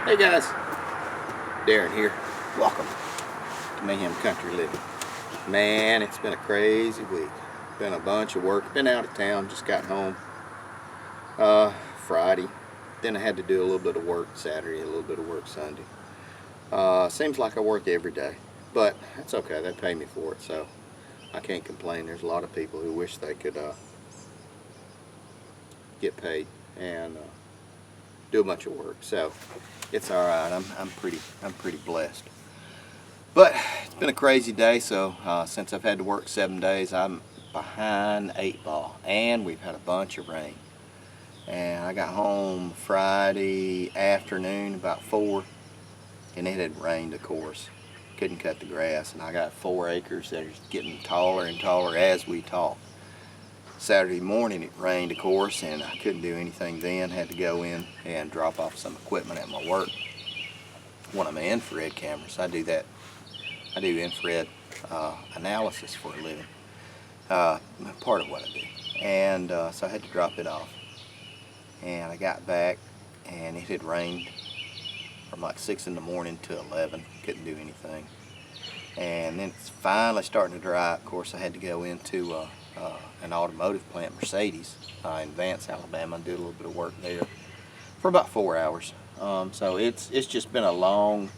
Hey guys, Darren here. Welcome to Mayhem Country Living. Man, it's been a crazy week. Been a bunch of work. Been out of town, just got home Friday. Then I had to do a little bit of work Saturday, a little bit of work Sunday. Seems like I work every day, but that's okay. They pay me for it, so I can't complain. There's a lot of people who wish they could get paid and do a bunch of work, so it's all right. I'm pretty blessed. But it's been a crazy day, so since I've had to work 7 days, I'm behind 8 ball, and we've had a bunch of rain. And I got home Friday afternoon about 4, and it had rained, of course. Couldn't cut the grass, and I got 4 acres that are getting taller and taller as we talk. Saturday morning it rained, of course, and I couldn't do anything then. Had to go in and drop off some equipment at my work. One of my infrared cameras. I do that. I do infrared analysis for a living. Part of what I do. And so I had to drop it off. And I got back, and it had rained from like 6 in the morning to 11. Couldn't do anything. And then it's finally starting to dry. Of course, I had to go into an automotive plant, Mercedes, in Vance, Alabama, and do a little bit of work there for about 4 hours. So it's just been a long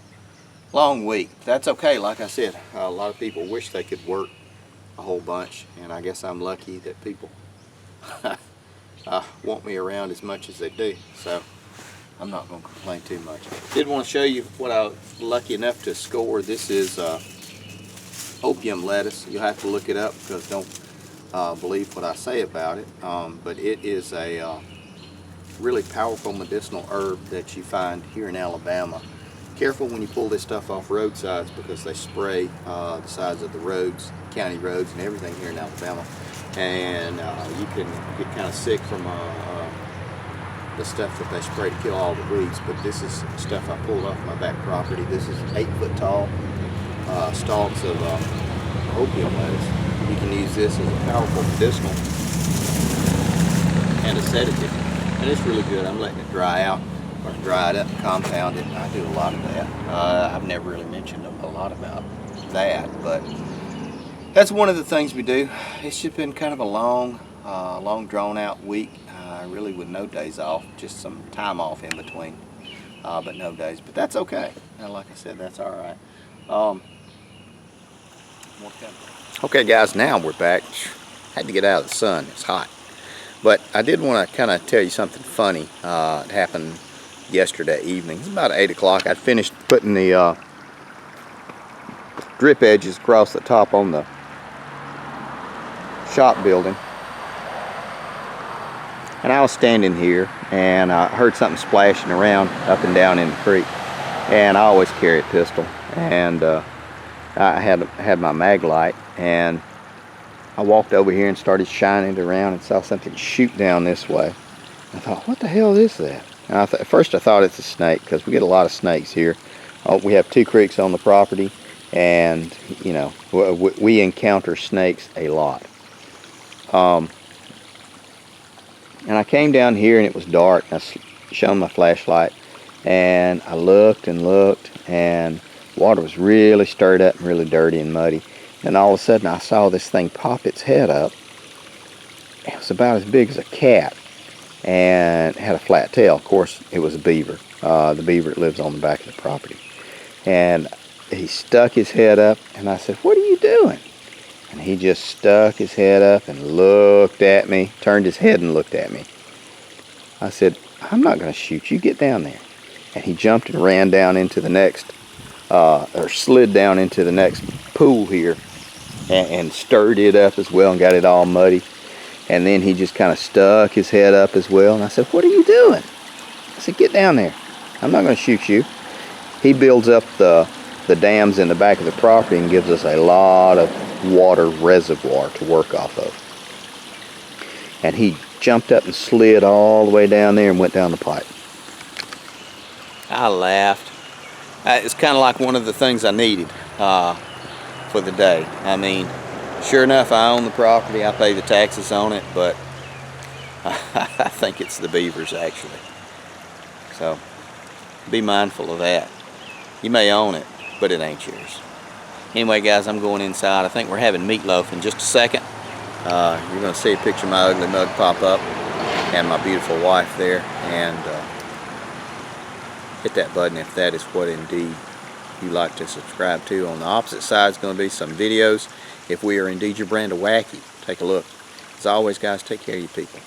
week. That's okay. Like I said, a lot of people wish they could work a whole bunch, and I guess I'm lucky that people want me around as much as they do. So I'm not going to complain too much. Did want to show you what I was lucky enough to score. This is opium lettuce. You'll have to look it up because don't believe what I say about it. But it is a really powerful medicinal herb that you find here in Alabama. Careful when you pull this stuff off roadsides because they spray the sides of the roads, county roads and everything here in Alabama. And you can get kind of sick from the stuff that they spray to kill all the weeds. But this is stuff I pulled off my back property. This is 8 foot tall stalks of opium lettuce. You can use this as a powerful medicinal and a sedative. And it's really good. I'm letting it dry out, or dry it up and compound it. I do a lot of that. I've never really mentioned a lot about that, but that's one of the things we do. It's just been kind of a long drawn out week, really with no days off, just some time off in between, but no days. But that's okay. Like I said, that's all right. Okay guys, now we're back. Had to get out of the sun, it's hot. But I did want to kind of tell you something funny. It happened yesterday evening. It's about 8 o'clock. I'd finished putting the drip edges across the top on the shop building. And I was standing here and I heard something splashing around up and down in the creek. And I always carry a pistol. And I had my mag light, and I walked over here and started shining it around and saw something shoot down this way. I thought, what the hell is that? And at first I thought it's a snake because we get a lot of snakes here. We have 2 creeks on the property, and you know we encounter snakes a lot. And I came down here and it was dark. I shone my flashlight and I looked and looked, and water was really stirred up and really dirty and muddy. And all of a sudden I saw this thing pop its head up. It was about as big as a cat and had a flat tail. Of course, it was a beaver. The beaver that lives on the back of the property. And he stuck his head up, and I said, "What are you doing?" And he just stuck his head up and looked at me, turned his head and looked at me. I said, "I'm not going to shoot you. Get down there." And he jumped and ran down into the next, or slid down into the next pool here and stirred it up as well and got it all muddy. And then he just kind of stuck his head up as well. And I said, "What are you doing?" I said, "Get down there. I'm not going to shoot you." He builds up the dams in the back of the property and gives us a lot of water reservoir to work off of. And he jumped up and slid all the way down there and went down the pipe. I laughed. It's kind of like one of the things I needed for the day. I mean, sure enough, I own the property. I pay the taxes on it, but I think it's the beavers actually. So Be mindful of that. You may own it, but it ain't yours. Anyway, guys, I'm going inside. I think we're having meatloaf in just a second. You're going to see a picture of my ugly mug pop up and my beautiful wife there. And hit that button if that is what indeed you like to subscribe to. On the opposite side is going to be some videos. If we are indeed your brand of wacky, take a look. As always, guys, take care of you people.